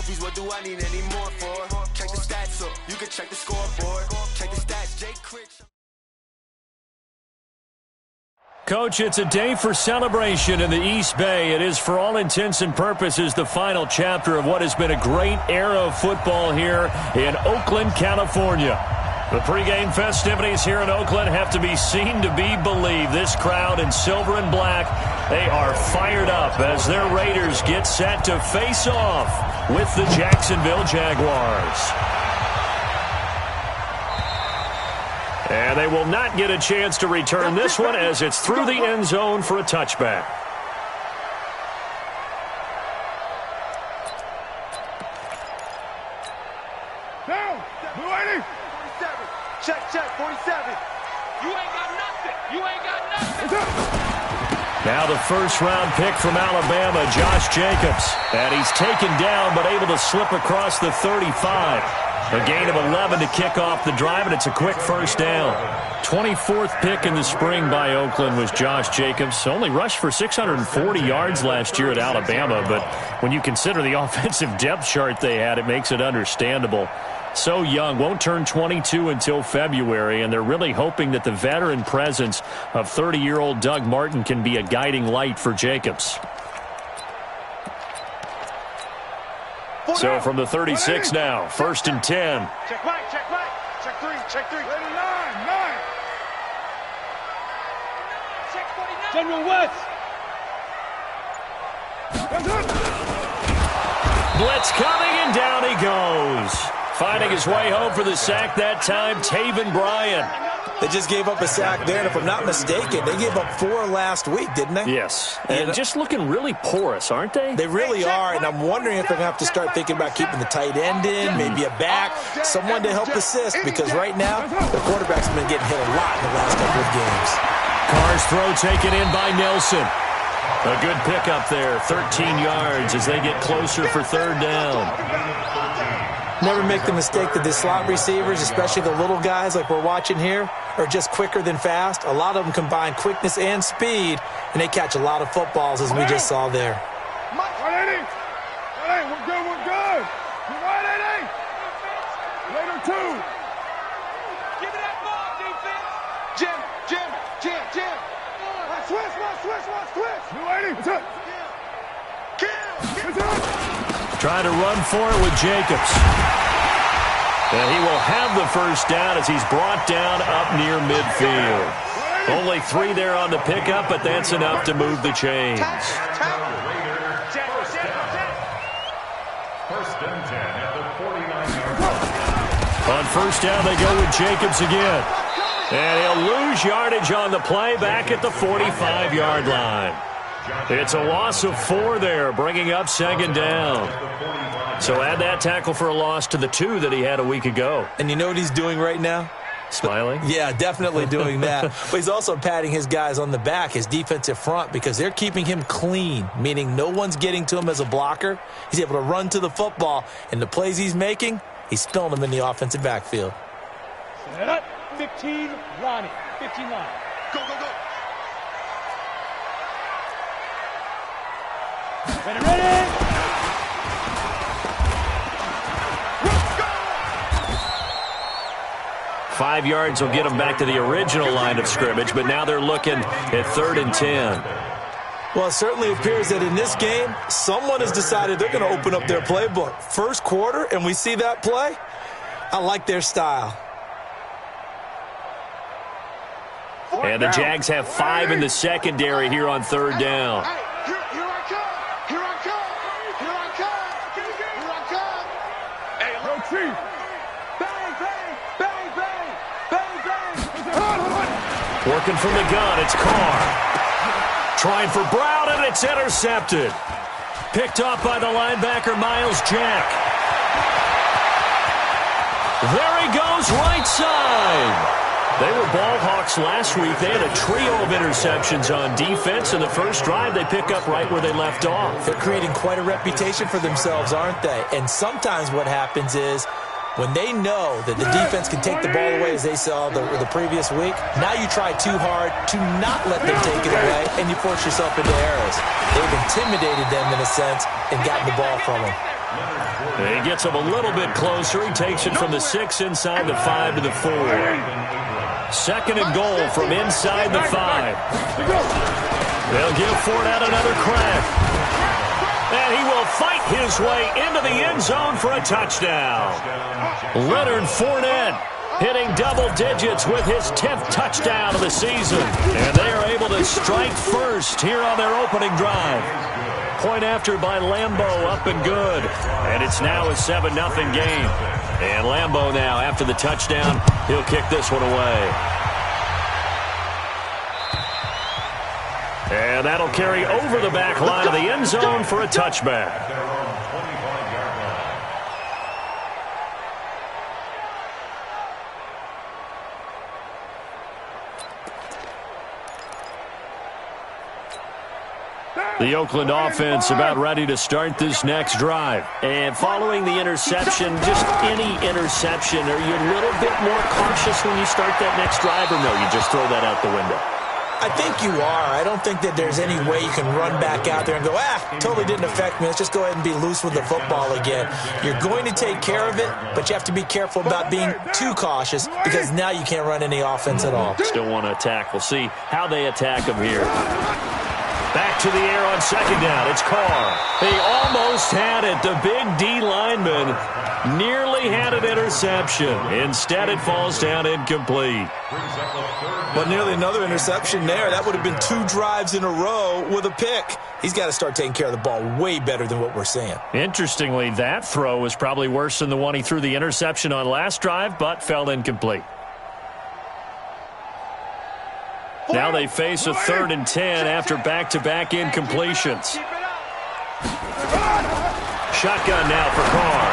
trophies, what do I need any more for? Check the stats up, you can check the scoreboard. Check the stats, Jake Critch. Coach, it's a day for celebration in the East Bay. It is, for all intents and purposes, the final chapter of what has been a great era of football here in Oakland, California. The pregame festivities here in Oakland have to be seen to be believed. This crowd in silver and black, they are fired up as their Raiders get set to face off with the Jacksonville Jaguars. And they will not get a chance to return this one as it's through the end zone for a touchback. Down. 280. 47. Check, 47. You ain't got nothing. You ain't got nothing. Now the first-round pick from Alabama, Josh Jacobs. And he's taken down but able to slip across the 35. A gain of 11 to kick off the drive, and it's a quick first down. 24th pick in the spring by Oakland was Josh Jacobs. Only rushed for 640 yards last year at Alabama, but when you consider the offensive depth chart they had, it makes it understandable. So young, won't turn 22 until February, and they're really hoping that the veteran presence of 30-year-old Doug Martin can be a guiding light for Jacobs. So from the 36 now, 1st and 10. Check right, check 3, check 3. 9. General West. Blitz coming, and down he goes. Finding his way home for the sack that time, Taven Bryan. They just gave up a sack there, and if I'm not mistaken, they gave up 4 last week, didn't they? Yes, and just looking really porous, aren't they? They really are, and I'm wondering if they're going to have to start thinking about keeping the tight end in, maybe a back, someone to help assist, because right now, the quarterback's been getting hit a lot in the last couple of games. Carr's throw taken in by Nelson. A good pickup there, 13 yards as they get closer for 3rd down. Never make the mistake that the slot receivers, especially the little guys like we're watching here, are just quicker than fast. A lot of them combine quickness and speed, and they catch a lot of footballs, as we just saw there. 180. 180. We're good. 180. Later 2. Give me that ball, defense. Jim. Switch. 280. What's up? Trying to run for it with Jacobs. And he will have the first down as he's brought down up near midfield. Only 3 there on the pickup, but that's enough to move the chains. On first down, they go with Jacobs again. And he'll lose yardage on the play back at the 45-yard line. It's a loss of 4 there, bringing up 2nd down. So add that tackle for a loss to the 2 that he had a week ago. And you know what he's doing right now? Smiling? Yeah, definitely doing that. But he's also patting his guys on the back, his defensive front, because they're keeping him clean, meaning no one's getting to him as a blocker. He's able to run to the football, and the plays he's making, he's spilling them in the offensive backfield. Set up. 15, Ronnie. 15 line. Go. Ready. 5 yards will get them back to the original line of scrimmage, but now they're looking at 3rd and 10. Well, it certainly appears that in this game, someone has decided they're going to open up their playbook. First quarter, and we see that play. I like their style. And the Jags have 5 in the secondary here on 3rd down. Here I come. Hey, Go, Chief. Bang. Working from the gun, it's Carr. Trying for Brown, and it's intercepted. Picked off by the linebacker, Miles Jack. There he goes, right side. They were ball hawks last week. They had a trio of interceptions on defense. In the first drive, they pick up right where they left off. They're creating quite a reputation for themselves, aren't they? And sometimes what happens is when they know that the defense can take the ball away, as they saw the previous week, now you try too hard to not let them take it away, and you force yourself into errors. They've intimidated them in a sense and gotten the ball from them. He gets him a little bit closer. He takes it from the 6 inside the 5 to the 4. Second and goal from inside the 5. They'll give Fournette another crack. And he will fight his way into the end zone for a touchdown. Leonard Fournette hitting double digits with his 10th touchdown of the season. And they are able to strike first here on their opening drive. Point after by Lambeau, up and good. And it's now a 7-0 game. And Lambeau now, after the touchdown, he'll kick this one away. And that'll carry over the back line of the end zone for a touchback. The Oakland offense about ready to start this next drive. And following the interception, just any interception, are you a little bit more cautious when you start that next drive, or no, you just throw that out the window? I think you are. I don't think that there's any way you can run back out there and go, totally didn't affect me. Let's just go ahead and be loose with the football again. You're going to take care of it, but you have to be careful about being too cautious because now you can't run any offense at all. Still want to attack. We'll see how they attack him here. Back to the air on second down. It's Carr. He almost had it. The big D lineman nearly had an interception. Instead, it falls down incomplete. But nearly another interception there. That would have been 2 drives in a row with a pick. He's got to start taking care of the ball way better than what we're seeing. Interestingly, that throw was probably worse than the one he threw the interception on last drive, but fell incomplete. Now they face a 3rd and 10 after back-to-back incompletions. Shotgun now for Carr.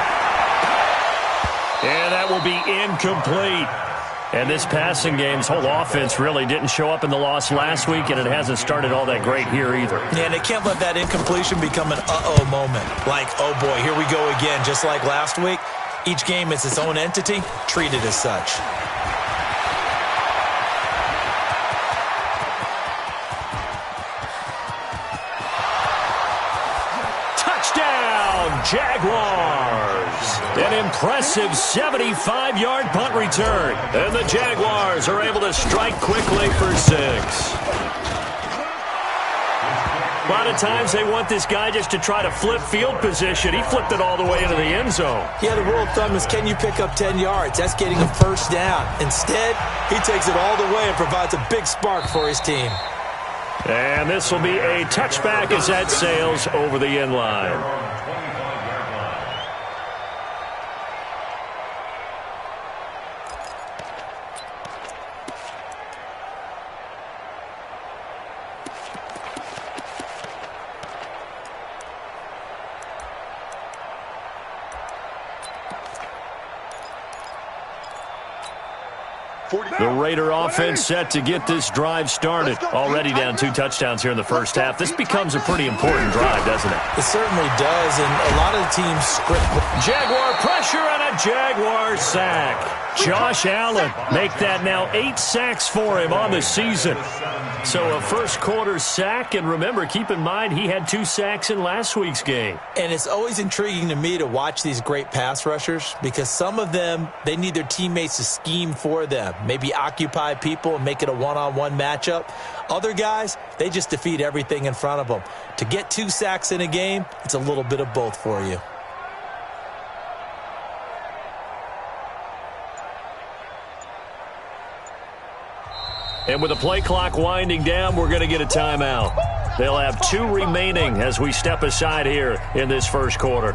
And that will be incomplete. And this passing game's whole offense really didn't show up in the loss last week, and it hasn't started all that great here either. Yeah, and they can't let that incompletion become an uh-oh moment. Like, oh boy, here we go again, just like last week. Each game is its own entity, treated as such. Jaguars. An impressive 75-yard punt return. And the Jaguars are able to strike quickly for 6. A lot of times they want this guy just to try to flip field position. He flipped it all the way into the end zone. Yeah, the rule of thumb is, can you pick up 10 yards? That's getting a first down. Instead, he takes it all the way and provides a big spark for his team. And this will be a touchback as that sails over the end line. The Raider offense set to get this drive started. Already down 2 touchdowns here in the first half. This becomes a pretty important drive, doesn't it? It certainly does, and a lot of the teams script. Jaguar pressure and a Jaguar sack. Josh Allen make that now 8 sacks for him on the season. So a first quarter sack, and remember, keep in mind he had 2 sacks in last week's game. And it's always intriguing to me to watch these great pass rushers because some of them, they need their teammates to scheme for them. Maybe occupy people and make it a one-on-one matchup. Other guys, they just defeat everything in front of them. To get 2 sacks in a game, it's a little bit of both for you. And with the play clock winding down, we're going to get a timeout. They'll have 2 remaining as we step aside here in this first quarter.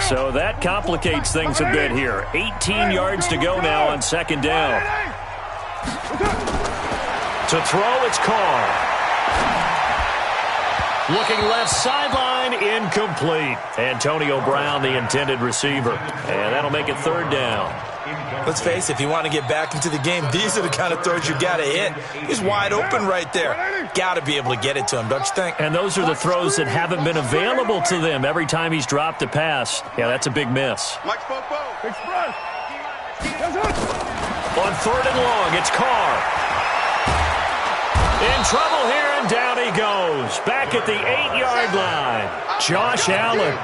So that complicates things a bit here. 18 yards to go now on second down. To throw, it's Carr. Looking left sideline, incomplete. Antonio Brown, the intended receiver. And that'll make it 3rd down. Let's face it, if you want to get back into the game, these are the kind of throws you got to hit. He's wide open right there. Got to be able to get it to him, don't you think? And those are the throws that haven't been available to them every time he's dropped a pass. Yeah, that's a big miss. On 3rd and long, it's Carr. In trouble here, and down he goes. Back at the 8-yard line. Josh Allen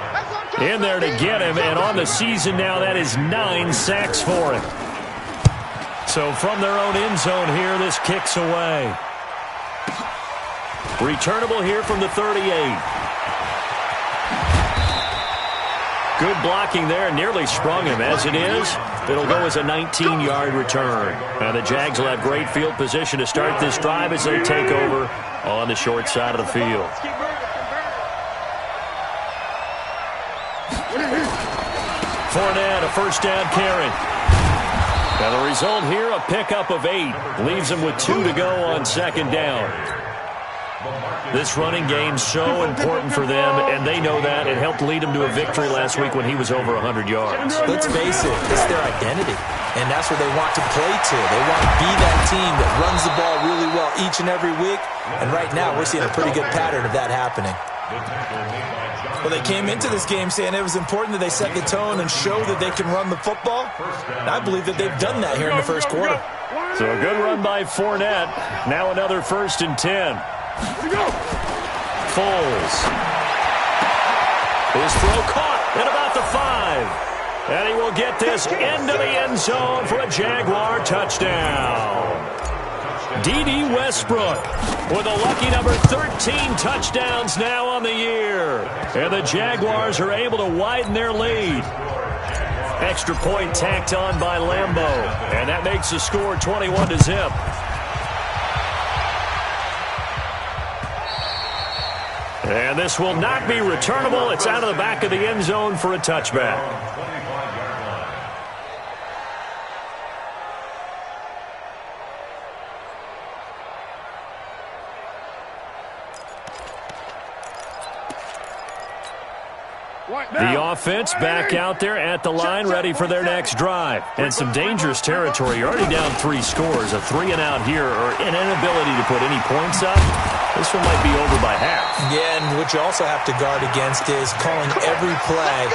in there to get him, and on the season now, that is 9 sacks for him. So from their own end zone here, this kicks away. Returnable here from the 38. Good blocking there, nearly sprung him. As it is, it'll go as a 19-yard return. Now the Jags will have great field position to start this drive as they take over on the short side of the field. Fournette, a first down carry. Now the result here, a pickup of 8. Leaves him with 2 to go on second down. This running game's so important for them, and they know that. It helped lead them to a victory last week when he was over 100 yards. Let's face it, it's their identity, and that's what they want to play to. They want to be that team that runs the ball really well each and every week, and right now we're seeing a pretty good pattern of that happening. Well, they came into this game saying it was important that they set the tone and show that they can run the football. And I believe that they've done that here in the first quarter. So a good run by Fournette. Now another 1st and 10. Foles. His throw caught at about the 5. And he will get this into the end zone for a Jaguar touchdown. D.D. Westbrook with a lucky number 13 touchdowns now on the year. And the Jaguars are able to widen their lead. Extra point tacked on by Lambeau. And that makes the score 21-0. And this will not be returnable. It's out of the back of the end zone for a touchback. The offense back out there at the line, ready for their next drive. And some dangerous territory. You're already down 3 scores. A 3-and-out here, or an inability to put any points up. This one might be over by half. Yeah, and what you also have to guard against is calling every play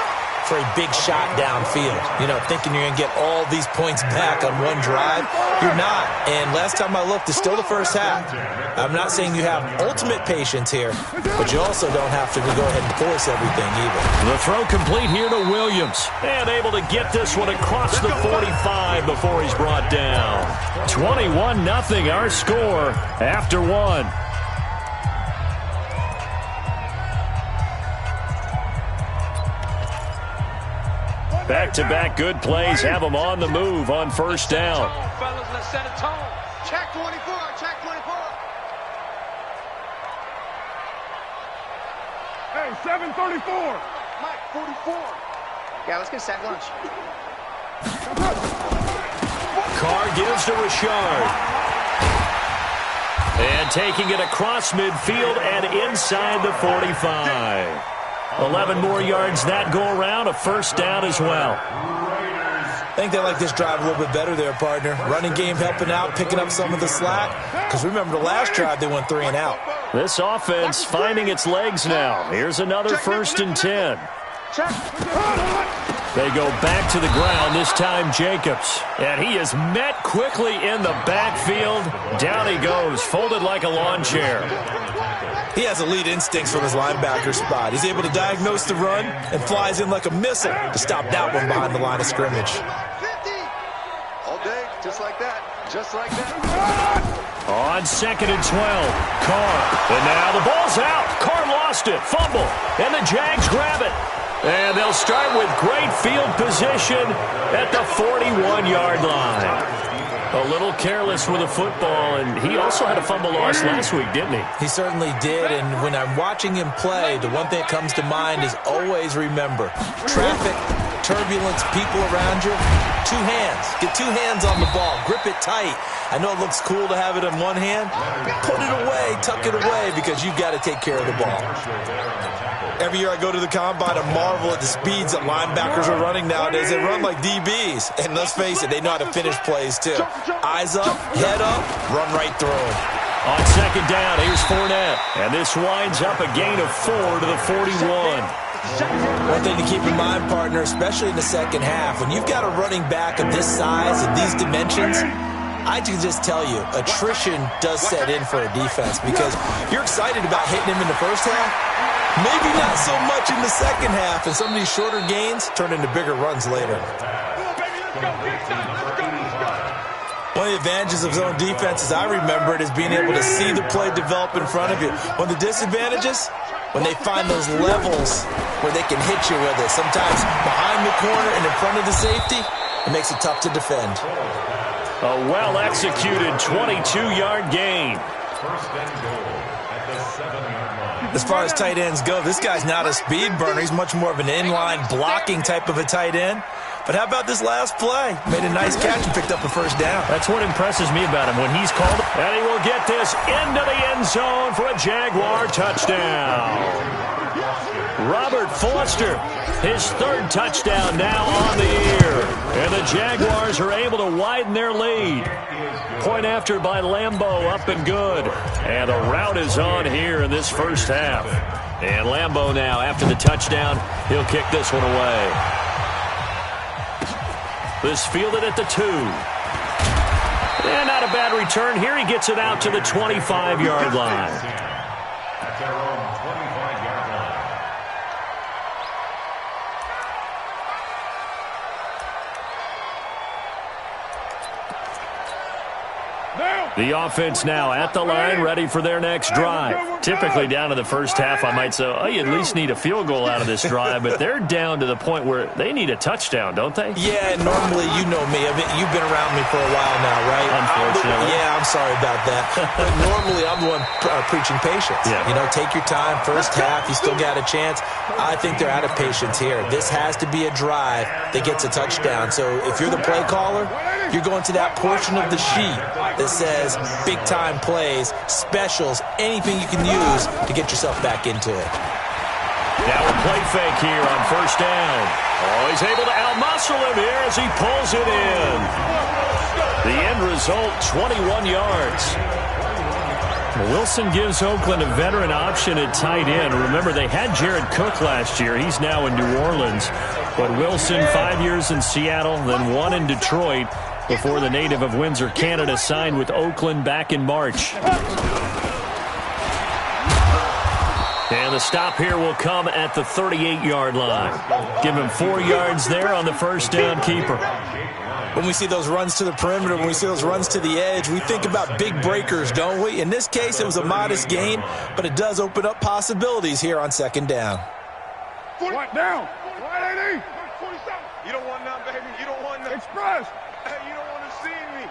for a big shot downfield. You know, thinking you're going to get all these points back on one drive. You're not. And last time I looked, it's still the first half. I'm not saying you have ultimate patience here, but you also don't have to go ahead and force everything either. The throw complete here to Williams. And able to get this one across the 45 before he's brought down. 21-0 our score after 1. Back-to-back good plays have them on the move on first down. Fellas, let's set a tone. Check 24, check 24. Hey, 7:34. Mike, 44. Yeah, let's get sack lunch. Carr gives to Richard. And taking it across midfield and inside the 45. 11 more yards that go around, a first down as well. I think they like this drive a little bit better there, partner. Running game helping out, picking up some of the slack. Because remember, the last drive they went 3-and-out. This offense finding its legs now. Here's another 1st and 10. They go back to the ground, this time Jacobs. And he is met quickly in the backfield. Down he goes, folded like a lawn chair. He has elite instincts from his linebacker spot. He's able to diagnose the run and flies in like a missile to stop that one behind the line of scrimmage. All day, just like that. Just like that. On 2nd and 12, Carr. And now the ball's out. Carr lost it. Fumble. And the Jags grab it. And they'll start with great field position at the 41-yard line. A little careless with the football, and he also had a fumble loss last week, didn't he? He certainly did, and when I'm watching him play, the one thing that comes to mind is always remember, traffic, turbulence, people around you, 2 hands. Get 2 hands on the ball. Grip it tight. I know it looks cool to have it in one hand. Put it away, tuck it away, because you've got to take care of the ball. Every year I go to the combine and marvel at the speeds that linebackers are running nowadays. They run like DBs. And let's face it, they know how to finish plays too. Eyes up, head up, run right through them. On 2nd down, here's Fournette. And this winds up a gain of 4 to the 41. One thing to keep in mind, partner, especially in the second half, when you've got a running back of this size and these dimensions, I can just tell you, attrition does set in for a defense because you're excited about hitting him in the first half. Maybe not so much in the second half, and some of these shorter gains turn into bigger runs later. One of the advantages of zone defense, as I remember it, is being able to see the play develop in front of you. One of the disadvantages, when they find those levels where they can hit you with it, sometimes behind the corner and in front of the safety, it makes it tough to defend. A well-executed 22-yard gain. As far as tight ends go, this guy's not a speed burner. He's much more of an inline blocking type of a tight end. But how about this last play? Made a nice catch and picked up a first down. That's what impresses me about him when he's called. And he will get this into the end zone for a Jaguar touchdown. Robert Foster, his third touchdown now on the year. And the Jaguars are able to widen their lead. Point after by Lambeau, up and good. And the route is on here in this first half. And Lambeau now, after the touchdown, he'll kick this one away. This fielded at the 2. And not a bad return here. He gets it out to the 25-yard line. At their own 25-yard line. The offense now at the line, ready for their next drive. Typically down to the first half, I might say, oh, you at least need a field goal out of this drive, but they're down to the point where they need a touchdown, don't they? Yeah, normally, you know me. You've been around me for a while now, right? Unfortunately. Yeah, I'm sorry about that. But normally, I'm the one preaching patience. Yeah. You know, take your time. First half, you still got a chance. I think they're out of patience here. This has to be a drive that gets a touchdown. So if you're the play caller, you're going to that portion of the sheet that says big-time plays, specials, anything you can use to get yourself back into it. Now a play fake here on first down. Oh, he's able to out-muscle him here as he pulls it in. The end result, 21 yards. Wilson gives Oakland a veteran option at tight end. Remember, they had Jared Cook last year. He's now in New Orleans. But Wilson, 5 years in Seattle, then 1 in Detroit, before the native of Windsor, Canada, signed with Oakland back in March. And the stop here will come at the 38-yard line. Give him 4 yards there on the first down keeper. When we see those runs to the perimeter, when we see those runs to the edge, we think about big breakers, don't we? In this case, it was a modest gain, but it does open up possibilities here on second down. What down? 180. 47. You don't want none, baby. You don't want none. Express. Hey, you don't want to see me.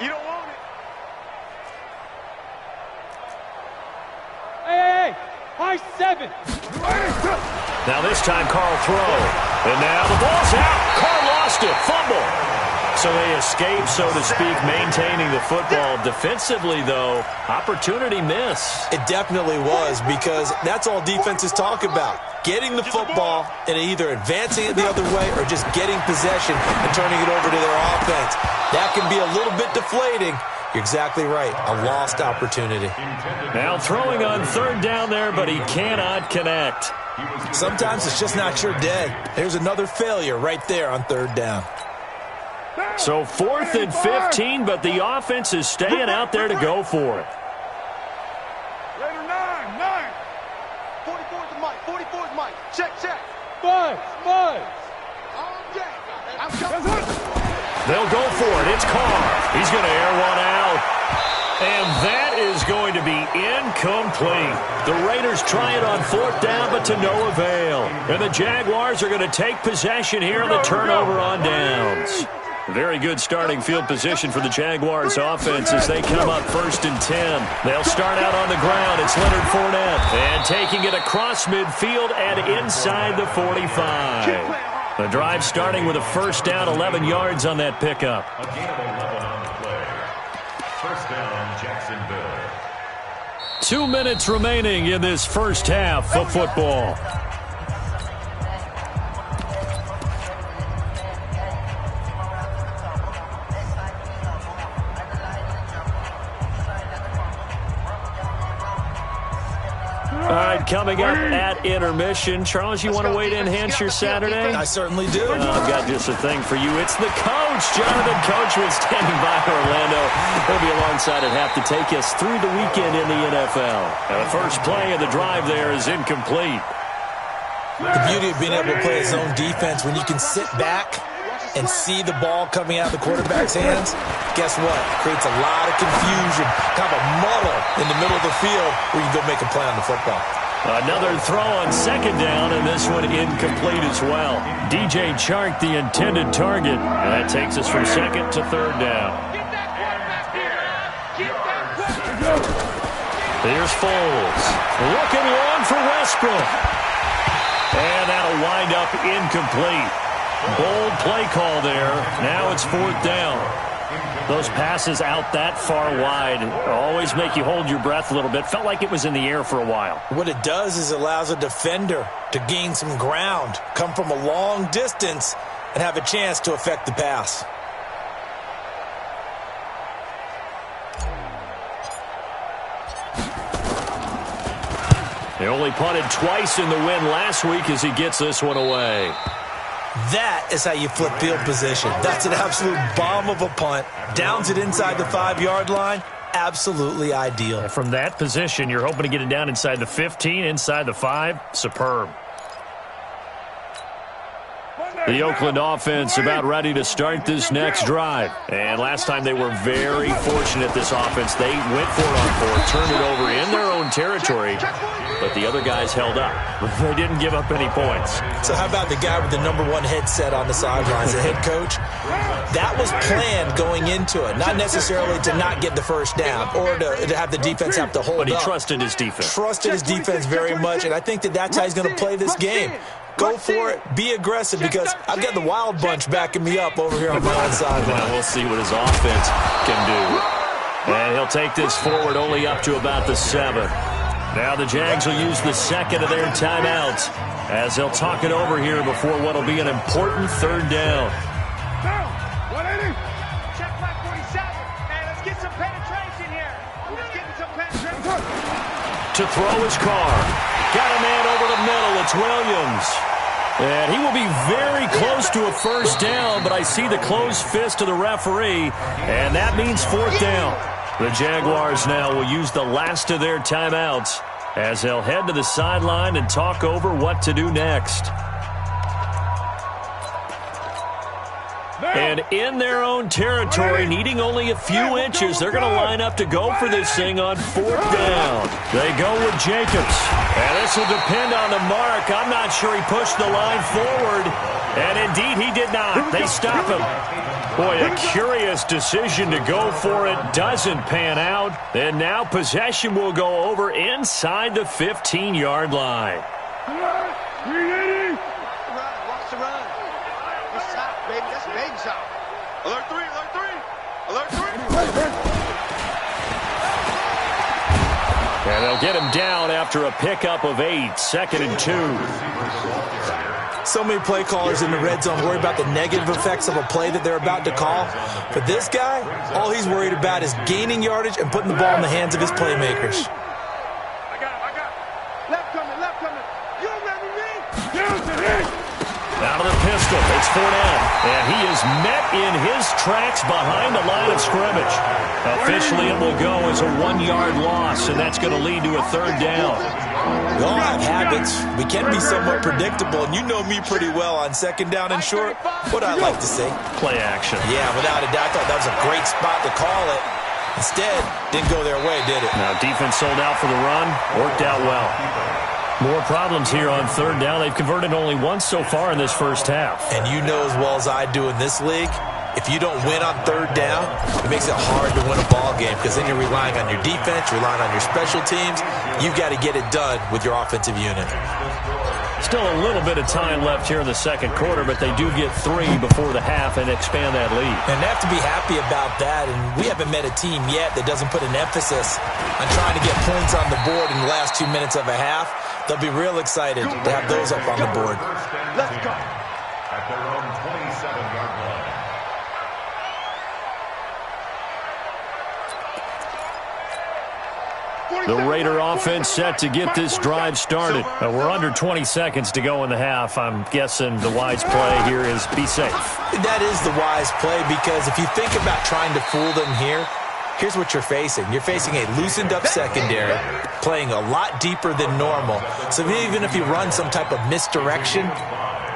You don't want it. Hey, high 7. Now this time Carl throw. And now the ball's out. Carl lost it. Fumble. So they escape, so to speak, maintaining the football. Defensively, though, opportunity miss. It definitely was, because that's all defenses talk about. Getting the football and either advancing it the other way or just getting possession and turning it over to their offense. That can be a little bit deflating. You're exactly right. A lost opportunity. Now throwing on third down there, but he cannot connect. Sometimes it's just not your day. There's another failure right there on third down. So 4th and 15, but the offense is staying out there to go for it. Raider 9. 44 is Mike. 44 is Mike. Check. Buzz. I'm coming. They'll go for it. It's Carr. He's going to air one out. And that is going to be incomplete. The Raiders try it on 4th down, but to no avail. And the Jaguars are going to take possession here on the turnover on downs. Very good starting field position for the Jaguars offense as they come up 1st and 10. They'll start out on the ground. It's Leonard Fournette. And taking it across midfield and inside the 45. The drive starting with a first down, 11 yards on that pickup. A gain of 11 on the play. First down, Jacksonville. 2 minutes remaining in this first half of football. All right, coming up at intermission. Charles, you want to wait in, enhance your Saturday? I certainly do. I've got just a thing for you. It's the coach, Jonathan Coachman, standing by Orlando. He'll be alongside at half to take us through the weekend in the NFL. Now, the first play of the drive there is incomplete. The beauty of being able to play his own defense, when you can sit back and see the ball coming out of the quarterback's hands, guess what? It creates a lot of confusion, kind of a muddle in the middle of the field where you can go make a play on the football. Another throw on second down, and this one incomplete as well. DJ Chark, the intended target, and that takes us from second to third down. Here's Foles. Looking long for Westbrook. And that'll wind up incomplete. Bold play call there. Now it's fourth down. Those passes out that far wide always make you hold your breath a little bit. Felt like it was in the air for a while. What it does is it allows a defender to gain some ground, come from a long distance, and have a chance to affect the pass. They only punted twice in the win last week as he gets this one away. That is how you flip field position. That's an absolute bomb of a punt. Downs it inside the 5-yard line. Absolutely ideal. And from that position, you're hoping to get it down inside the 15, inside the 5. Superb. The Oakland offense about ready to start this next drive. And last time they were very fortunate, this offense. They went for it on fourth, turned it over in their own territory, but the other guys held up. They didn't give up any points. So how about the guy with the #1 headset on the sidelines, the head coach? That was planned going into it, not necessarily to not get the first down or to have the defense have to hold up. But he trusted his defense. Trusted his defense very much, and I think that's how he's going to play this game. Go for it. Be aggressive, because I've got the wild bunch backing me up over here on my own sideline. We'll see what his offense can do. And he'll take this forward only up to about the 7. Now the Jags will use the second of their timeouts as they'll talk it over here before what will be an important third down. Check back 47. Hey, let's get some penetration here. Let's get some penetration. To throw his car. Got a man over the middle. It's Williams. And he will be very close to a first down, but I see the closed fist of the referee, and that means fourth down. The Jaguars now will use the last of their timeouts as they'll head to the sideline and talk over what to do next. And in their own territory, needing only a few inches, they're going to line up to go for this thing on fourth down. They go with Jacobs. And this will depend on the mark. I'm not sure he pushed the line forward. And indeed, he did not. They stop him. Boy, a curious decision to go for it. Doesn't pan out. And now possession will go over inside the 15-yard line. Watch the run. Good shot, baby. That's a big shot. Alert 3, alert 3. Alert 3. And they'll get him down after a pickup of 8, 2nd and 2. So many play callers in the red zone worry about the negative effects of a play that they're about to call. But this guy, all he's worried about is gaining yardage and putting the ball in the hands of his playmakers. I got him. Left coming. You remember me? Out of the pistol, it's Fournette, and he is met in his tracks behind the line of scrimmage. Officially, it will go as a 1-yard loss, and that's going to lead to a third down. We all have habits. We can be somewhat predictable, and you know me pretty well on second down and short. What do I like to say? Play action. Yeah, without a doubt, I thought that was a great spot to call it. Instead, didn't go their way, did it? Now, defense sold out for the run. Worked out well. More problems here on third down. They've converted only once so far in this first half. And you know as well as I do in this league, if you don't win on third down, it makes it hard to win a ball game, because then you're relying on your defense, relying on your special teams. You've got to get it done with your offensive unit. Still a little bit of time left here in the second quarter, but they do get 3 before the half and expand that lead. And they have to be happy about that, and we haven't met a team yet that doesn't put an emphasis on trying to get points on the board in the last 2 minutes of a half. They'll be real excited to have those up on the board. Let's go. At their own 27-yard line. The Raider offense set to get this drive started. We're under 20 seconds to go in the half. I'm guessing the wise play here is be safe. That is the wise play, because if you think about trying to fool them here, here's what you're facing. You're facing a loosened-up secondary, playing a lot deeper than normal. So even if you run some type of misdirection,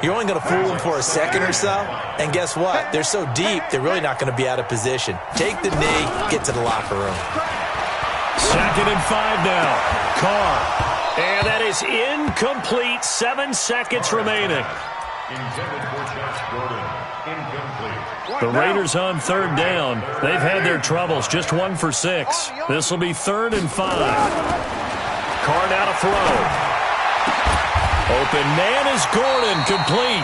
you're only going to fool them for a second or so. And guess what? They're so deep, they're really not going to be out of position. Take the knee, get to the locker room. 2nd and 5 now. Carr. And that is incomplete. 7 seconds remaining. Intended for Josh Gordon. Incomplete. The Raiders on 3rd down. They've had their troubles. Just 1 for 6. This will be 3rd and 5. Carr now to throw. Open man is Gordon. Complete.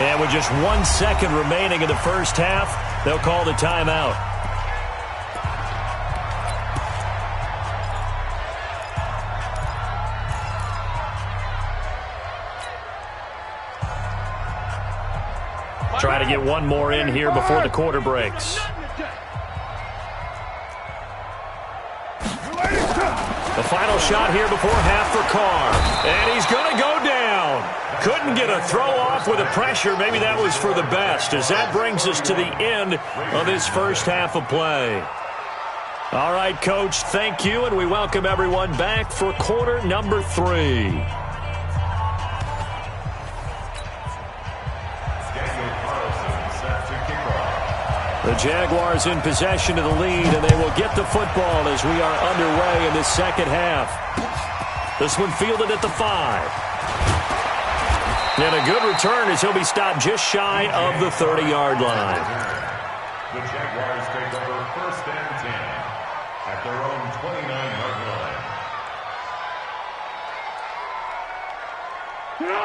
And with just 1 second remaining in the first half, they'll call the timeout. Try to get one more in here before the quarter breaks. The final shot here before half for Carr. And he's going to go down. Couldn't get a throw off with the pressure. Maybe that was for the best, as that brings us to the end of this first half of play. All right, Coach, thank you, and we welcome everyone back for quarter number 3. The Jaguars in possession of the lead, and they will get the football as we are underway in this second half. This one fielded at the 5. And a good return as he'll be stopped just shy of the 30-yard line. The Jaguars take over 1st and 10 at their own 29-yard line.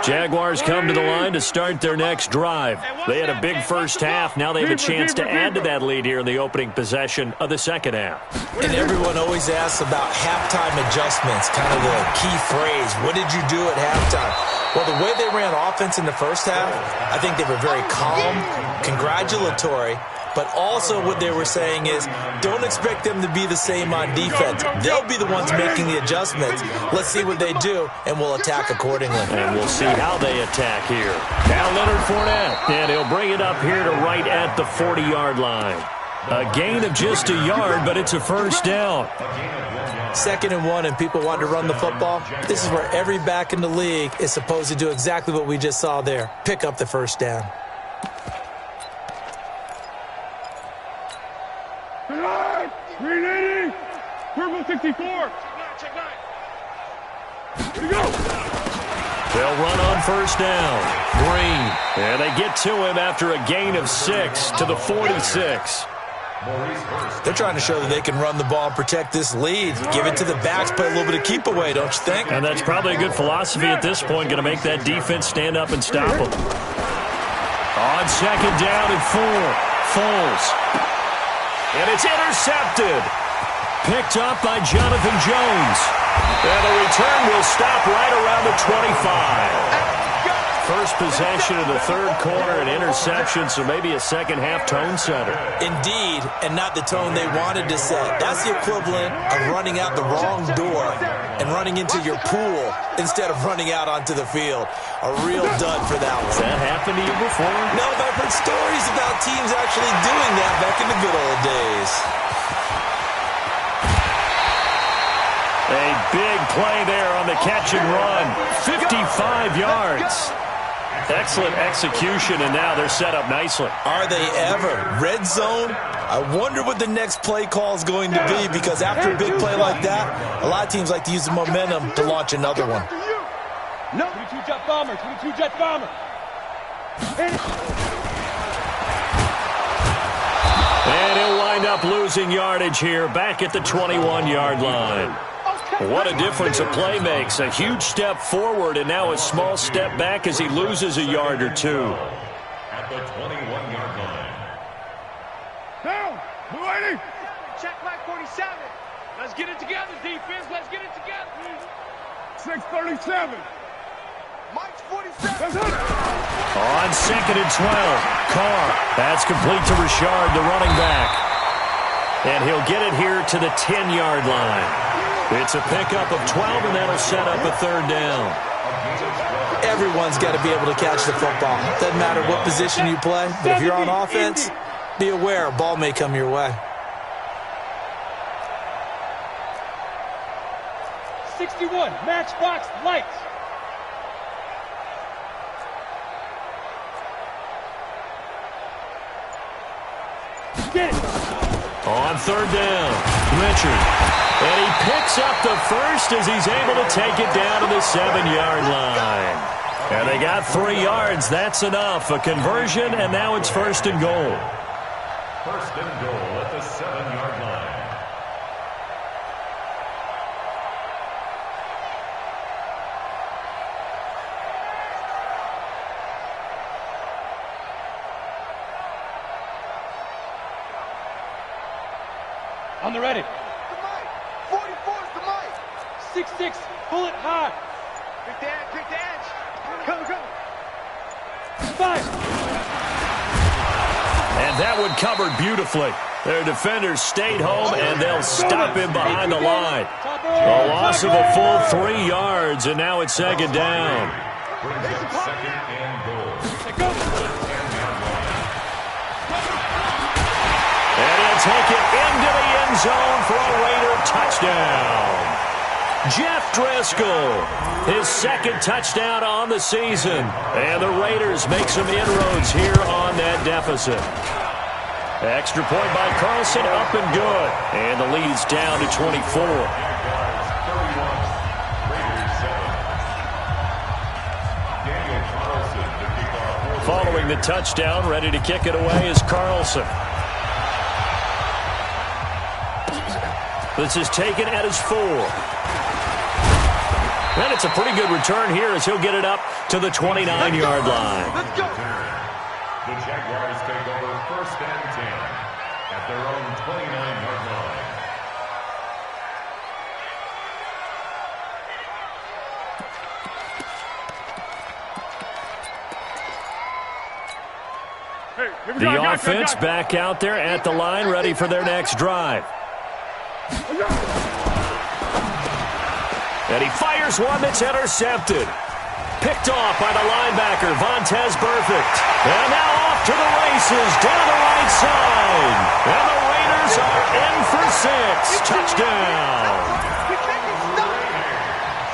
Jaguars come to the line to start their next drive. They had a big first half. Now they have a chance to add to that lead here in the opening possession of the second half. And everyone always asks about halftime adjustments, kind of the key phrase. What did you do at halftime? Well, the way they ran offense in the first half, I think they were very calm, congratulatory, but also what they were saying is don't expect them to be the same on defense. They'll be the ones making the adjustments. Let's see what they do, and we'll attack accordingly. And we'll see how they attack here. Now Leonard Fournette, and he'll bring it up here to right at the 40-yard line. A gain of just a yard, but it's a first down. 2nd and 1, and people want to run the football. This is where every back in the league is supposed to do exactly what we just saw there. Pick up the first down. Reading! Purple 64! Check 9! Here we go! They'll run on first down. Green. And they get to him after a gain of 6 to the 46. They're trying to show that they can run the ball and protect this lead. Give it to the backs, play a little bit of keep away, don't you think? And that's probably a good philosophy at this point, going to make that defense stand up and stop them. On 2nd down and 4. Foles. And it's intercepted. Picked up by Jonathan Jones. And the return will stop right around the 25. First possession of the 3rd quarter, an interception, so maybe a second-half tone setter. Indeed, and not the tone they wanted to set. That's the equivalent of running out the wrong door and running into your pool instead of running out onto the field. A real dud for that one. Has that happened to you before? No, but I've heard stories about teams actually doing that back in the good old days. A big play there on the catch and run. 55 yards. Excellent execution, and now they're set up nicely. Are they ever? Red zone? I wonder what the next play call is going to be, because after a big play like that, a lot of teams like to use the momentum to launch another one. No. 22 jet bomber, 22 jet bomber. And he'll wind up losing yardage here, back at the 21-yard line. What a difference a play makes. A huge step forward and now a small step back as he loses a yard or 2. At the 21-yard line. Down. Blue 80. Check back 47. Let's get it together, defense. Let's get it together. 637. Mike's 47. That's it. On 2nd and 12. Carr. That's complete to Richard, the running back. And he'll get it here to the 10-yard line. It's a pickup of 12, and that'll set up a third down. Everyone's got to be able to catch the football. Doesn't matter what position you play, but if you're on offense, be aware a ball may come your way. 61, matchbox lights. Get it. On third down, Richard. And he picks up the first as he's able to take it down to the 7-yard line. And they got 3 yards. That's enough. A conversion, and now it's first and goal. First and goal at the 7-yard line. On the ready. The mic. 44's the mic. 6-6, pull it high. Good dance. Go. 5. And that one covered beautifully. Their defenders stayed home, and they'll stop him behind the line. A loss of a full 3 yards, and now it's second down. Brings up second and goal. Go. And he'll take it into the end zone for a Raider touchdown. Jeff Driscoll, his second touchdown on the season. And the Raiders make some inroads here on that deficit. Extra point by Carlson, up and good. And the lead's down to 24. Following the touchdown, ready to kick it away is Carlson. This is taken at his 4. And it's a pretty good return here as he'll get it up to the 29-yard line. Let's go. The Jaguars take over first and 10 at their own 29-yard line. Hey, here we go. The offense back out there at the line, ready for their next drive. And he fires one that's intercepted. Picked off by the linebacker, Vontaze Burfict. And now off to the races, down the right side. And the Raiders are in for 6. Touchdown.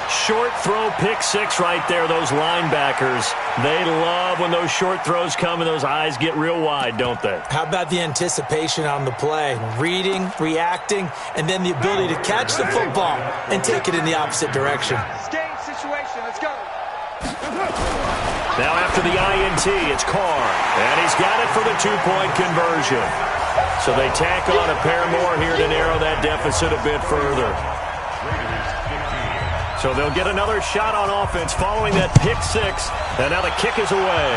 Short throw, pick 6 right there, those linebackers. They love when those short throws come and those eyes get real wide, don't they? How about the anticipation on the play? Reading, reacting, and then the ability to catch the football and take it in the opposite direction. Game situation. Let's go. Now after the INT, it's Carr. And he's got it for the 2-point conversion. So they tack on a pair more here to narrow that deficit a bit further. So they'll get another shot on offense following that pick 6. And now the kick is away.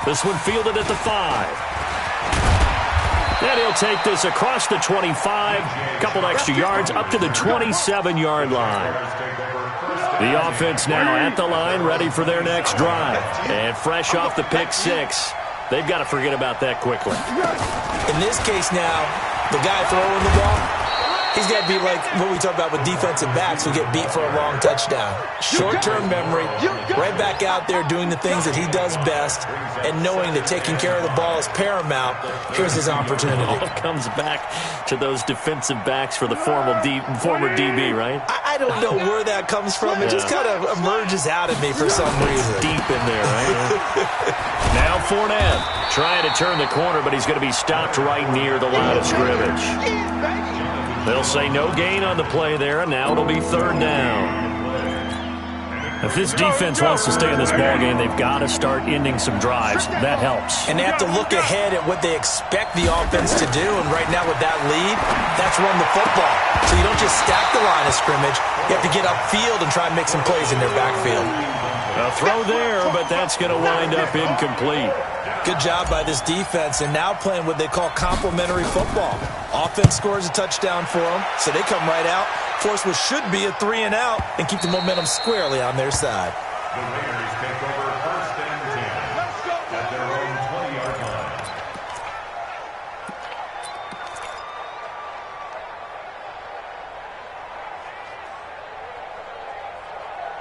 This one fielded at the 5. And he'll take this across the 25. A couple extra yards up to the 27-yard line. The offense now at the line, ready for their next drive. And fresh off the pick 6. They've got to forget about that quickly. In this case now, the guy throwing the ball, he's got to be like what we talk about with defensive backs who get beat for a long touchdown. Short-term memory, right back out there doing the things that he does best, and knowing that taking care of the ball is paramount. Here's his opportunity. It all comes back to those defensive backs for the former DB, right? I don't know where that comes from. It just kind of emerges out of me for some reason. Deep in there, right? Now Fournette trying to turn the corner, but he's going to be stopped right near the line of scrimmage. They'll say no gain on the play there, and now it'll be third down. If this defense wants to stay in this ballgame, they've got to start ending some drives. That helps. And they have to look ahead at what they expect the offense to do, and right now with that lead, that's run the football. So you don't just stack the line of scrimmage. You have to get upfield and try and make some plays in their backfield. A throw there, but that's going to wind up incomplete. Good job by this defense, and now playing what they call complementary football. Offense scores a touchdown for them, so they come right out, force what should be a 3-and-out, and keep the momentum squarely on their side. The Raiders take over first and 10 at their own 20-yard line.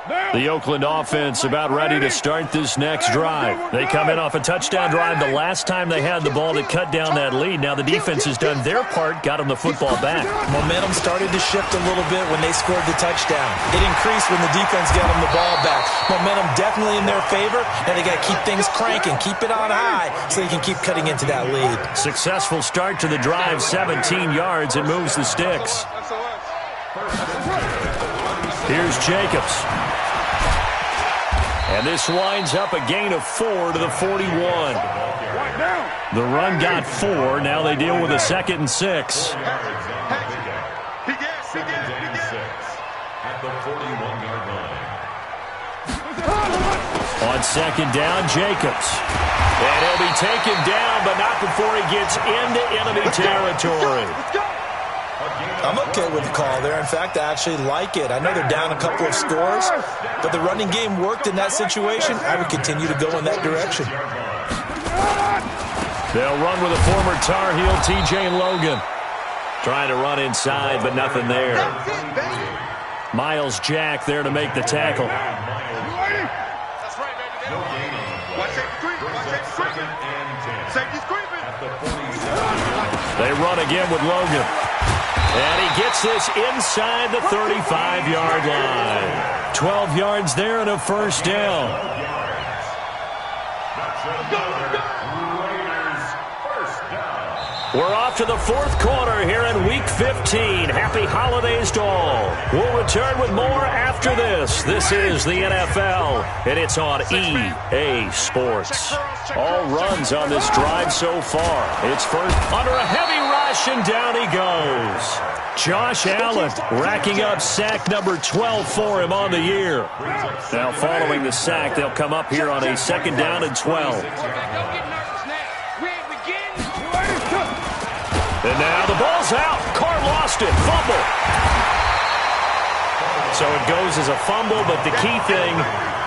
The Oakland offense about ready to start this next drive. They come in off a touchdown drive the last time they had the ball to cut down that lead. Now the defense has done their part, got them the football back. Momentum started to shift a little bit when they scored the touchdown. It increased when the defense got them the ball back. Momentum definitely in their favor. Now they got to keep things cranking, keep it on high so they can keep cutting into that lead. Successful start to the drive, 17 yards. It moves the sticks. Here's Jacobs. And this winds up a gain of 4 to the 41. The run got 4. Now they deal with a 2nd and 6. Second and 6 at the 41-yard line. On 2nd down, Jacobs. And he'll be taken down, but not before he gets into enemy territory. I'm okay with the call there. In fact, I actually like it. I know they're down a couple of scores, but the running game worked in that situation. I would continue to go in that direction. They'll run with a former Tar Heel, T.J. Logan. Trying to run inside, but nothing there. Miles Jack there to make the tackle. That's right, baby. Watch that screen. Safety screaming. They run again with Logan. And he gets this inside the 35-yard line. 12 yards there and a first down. We're off to the 4th quarter here in Week 15. Happy holidays to all. We'll return with more after this. This is the NFL, and it's on EA Sports. All runs on this drive so far. It's first under a heavy rush, and down he goes. Josh Allen racking up sack number 12 for him on the year. Now following the sack, they'll come up here on a 2nd down and 12. And now the ball's out. Carr lost it. Fumble. So it goes as a fumble, but the key thing,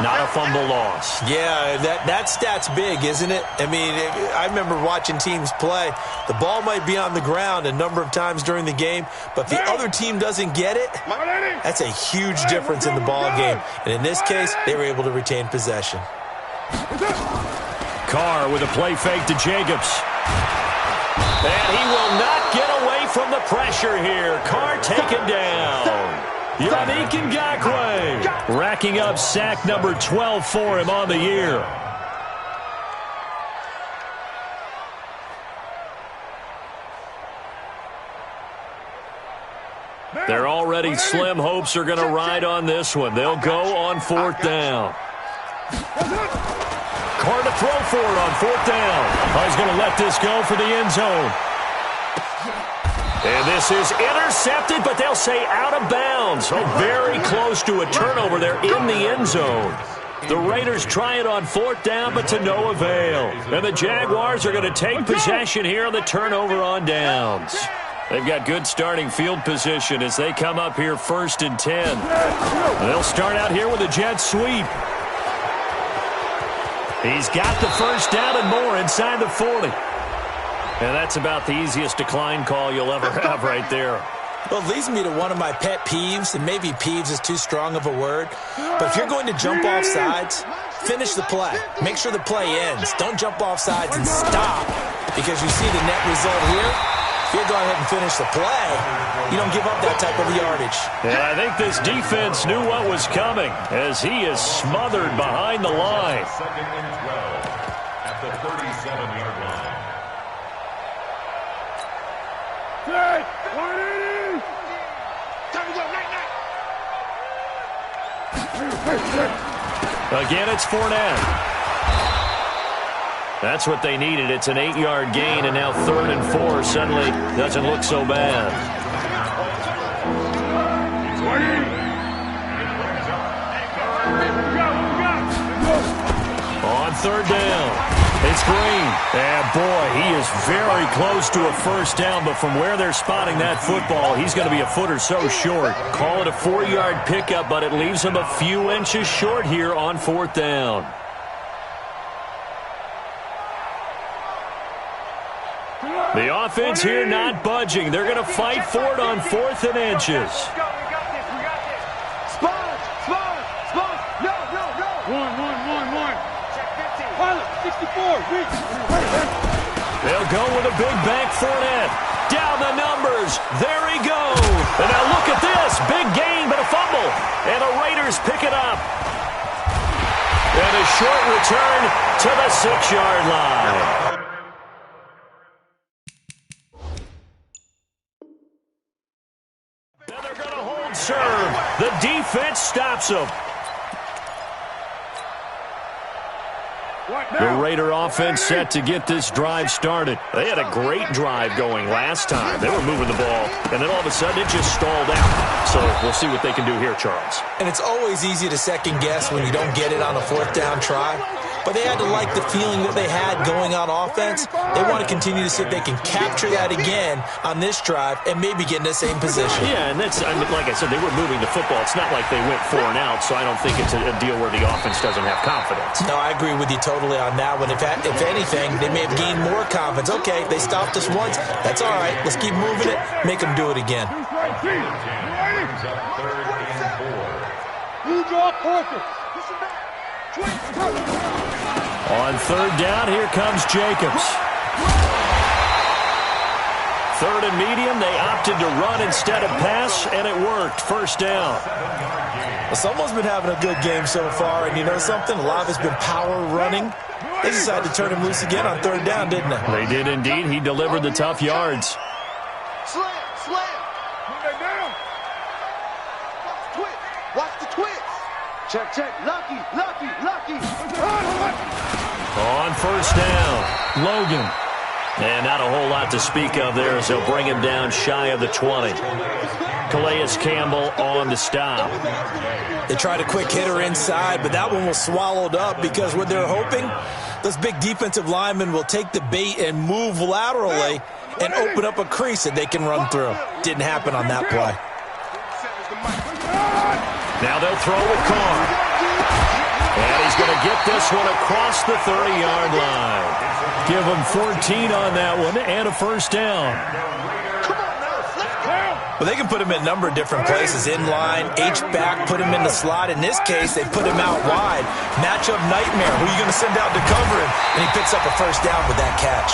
not a fumble loss. Yeah, that stat's big, isn't it? I mean, I remember watching teams play. The ball might be on the ground a number of times during the game, but the other team doesn't get it. That's a huge difference in the ball game. And in this case, they were able to retain possession. Carr with a play fake to Jacobs. And he will not get away from the pressure here. Carr taken down. Yannick Ngakoue racking up sack number 12 for him on the year. Their already slim hopes are going to ride on this one. They'll go on 4th down. Carr to throw for it on 4th down. Oh, he's going to let this go for the end zone. And this is intercepted, but they'll say out of bounds. Oh, very close to a turnover there in the end zone. The Raiders try it on 4th down, but to no avail. And the Jaguars are going to take possession here on the turnover on downs. They've got good starting field position as they come up here 1st and 10. They'll start out here with a jet sweep. He's got the first down and more inside the 40. And that's about the easiest decline call you'll ever have right there. Well, it leads me to one of my pet peeves, and maybe peeves is too strong of a word. But if you're going to jump off sides, finish the play. Make sure the play ends. Don't jump off sides and stop. Because you see the net result here. If you go ahead and finish the play, you don't give up that type of yardage. And I think this defense knew what was coming as he is smothered behind the line. 2nd and 12 at the 37-yard line. Set. 180. Time to go right now. Again, it's Fournette. That's what they needed. It's an 8-yard gain, and now 3rd and 4 suddenly doesn't look so bad. 20. On 3rd down, it's Green. And boy, he is very close to a first down, but from where they're spotting that football, he's going to be a foot or so short. Call it a 4-yard pickup, but it leaves him a few inches short here on 4th down. The offense here not budging. They're going to fight for it on 4th and inches. Spot. They'll go with a big bank Fournette. Down the numbers. There he goes. And now look at this. Big gain, but a fumble. And the Raiders pick it up. And a short return to the 6-yard line. Now they're going to hold serve. The defense stops them. The Raider offense set to get this drive started. They had a great drive going last time. They were moving the ball, and then all of a sudden it just stalled out. So we'll see what they can do here, Charles. And it's always easy to second guess when you don't get it on a 4th down try. But they had to like the feeling that they had going on offense. They want to continue to see if they can capture that again on this drive and maybe get in the same position. Yeah, and that's, I mean, like I said, they were moving the football. It's not like they went 4 and out, so I don't think it's a deal where the offense doesn't have confidence. No, I agree with you totally on that one. If anything, they may have gained more confidence. Okay, they stopped us once. That's all right. Let's keep moving it. Make them do it again. On 3rd down, here comes Jacobs. 3rd and medium, they opted to run instead of pass, and it worked. 1st down. Well, someone's been having a good game so far, and you know something? A lot of it's been power running. They decided to turn him loose again on 3rd down, didn't they? They did indeed. He delivered the tough yards. Slam. Watch the twist. Check. Lucky. On 1st down, Logan. And not a whole lot to speak of there as they'll bring him down shy of the 20. Calais Campbell on the stop. They tried a quick hitter inside, but that one was swallowed up because what they're hoping, those big defensive linemen will take the bait and move laterally and open up a crease that they can run through. Didn't happen on that play. Now they'll throw with Carr. And he's going to get this one across the 30-yard line. Give him 14 on that one and a 1st down. Well, they can put him in a number of different places. In line, H-back, put him in the slot. In this case, they put him out wide. Matchup nightmare. Who are you going to send out to cover him? And he picks up a 1st down with that catch.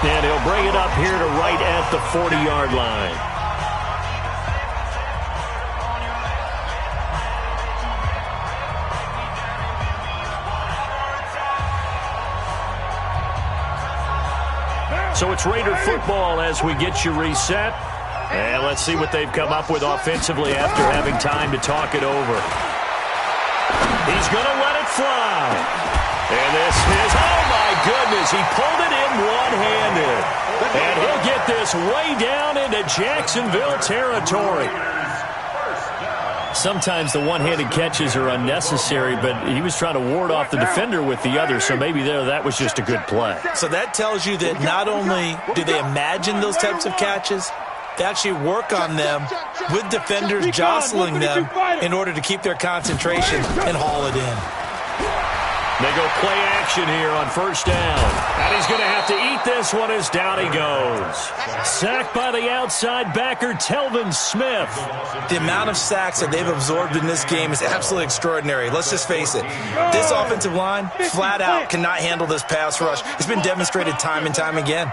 And he'll bring it up here to right at the 40-yard line. So it's Raider football as we get you reset. And let's see what they've come up with offensively after having time to talk it over. He's going to let it fly. And this is, oh my goodness, he pulled it in one-handed. And he'll get this way down into Jacksonville territory. Sometimes the one-handed catches are unnecessary, but he was trying to ward off the defender with the other, so maybe that was just a good play. So that tells you that not only do they imagine those types of catches, they actually work on them with defenders jostling them in order to keep their concentration and haul it in. They go play action here on 1st down. And he's going to have to eat this one as down he goes. Sacked by the outside backer, Telvin Smith. The amount of sacks that they've absorbed in this game is absolutely extraordinary. Let's just face it. This offensive line, flat out, cannot handle this pass rush. It's been demonstrated time and time again.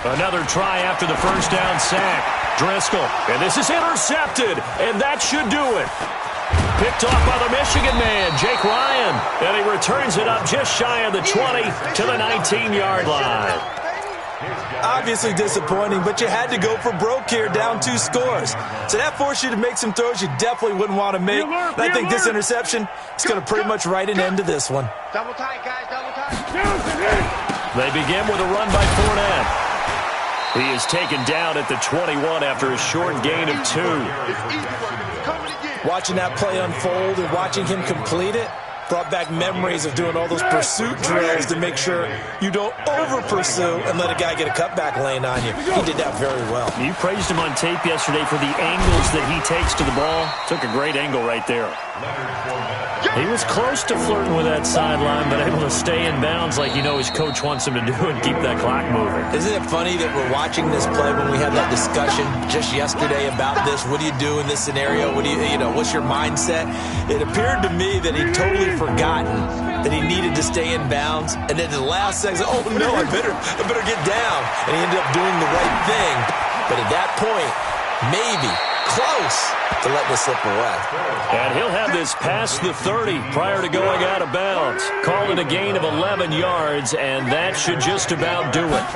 Another try after the 1st down sack. Driscoll, and this is intercepted, and that should do it. Picked off by the Michigan man, Jake Ryan. And he returns it up just shy of the 20 to the 19-yard line. Obviously disappointing, but you had to go for broke here, down 2 scores. So that forced you to make some throws you definitely wouldn't want to make. And I think this interception is going to pretty much write an end to this one. Double tight, guys, double tight. They begin with a run by Fournette. He is taken down at the 21 after a short gain of 2. Watching that play unfold and watching him complete it, Brought back memories of doing all those pursuit drills to make sure you don't over-pursue and let a guy get a cutback lane on you. He did that very well. You praised him on tape yesterday for the angles that he takes to the ball. Took a great angle right there. He was close to flirting with that sideline, but able to stay in bounds like his coach wants him to do and keep that clock moving. Isn't it funny that we're watching this play when we had that discussion just yesterday about this? What do you do in this scenario? What do what's your mindset? It appeared to me that he'd totally forgotten that he needed to stay in bounds, and then the last second, oh no, I better get down. And he ended up doing the right thing. But at that point, maybe close to letting it slip away. And he'll have this past the 30 prior to going out of bounds. Call it a gain of 11 yards, and that should just about do it.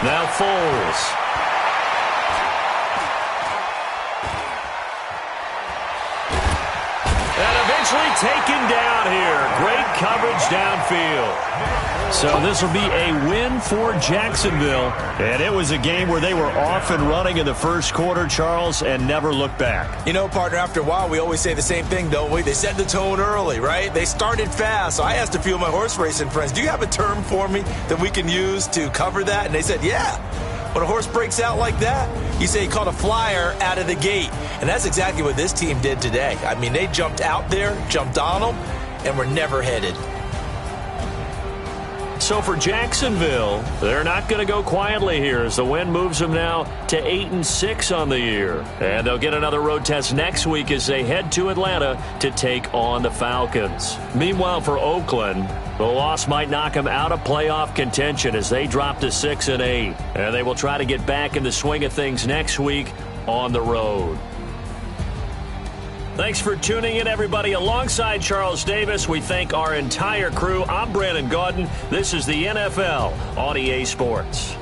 Now Foles. And eventually taken down here. Great coverage downfield. So this will be a win for Jacksonville. And it was a game where they were off and running in the first quarter, Charles, and never looked back. Partner, after a while, we always say the same thing, don't we? They set the tone early, right? They started fast. So I asked a few of my horse racing friends, do you have a term for me that we can use to cover that? And they said, yeah. When a horse breaks out like that, you say he caught a flyer out of the gate. And that's exactly what this team did today. I mean, they jumped out there, jumped on them, and were never headed. So for Jacksonville, they're not going to go quietly here as the win moves them now to 8-6 on the year. And they'll get another road test next week as they head to Atlanta to take on the Falcons. Meanwhile, for Oakland, the loss might knock them out of playoff contention as they drop to 6-8. And they will try to get back in the swing of things next week on the road. Thanks for tuning in, everybody. Alongside Charles Davis, we thank our entire crew. I'm Brandon Gaudin. This is the NFL on EA Sports.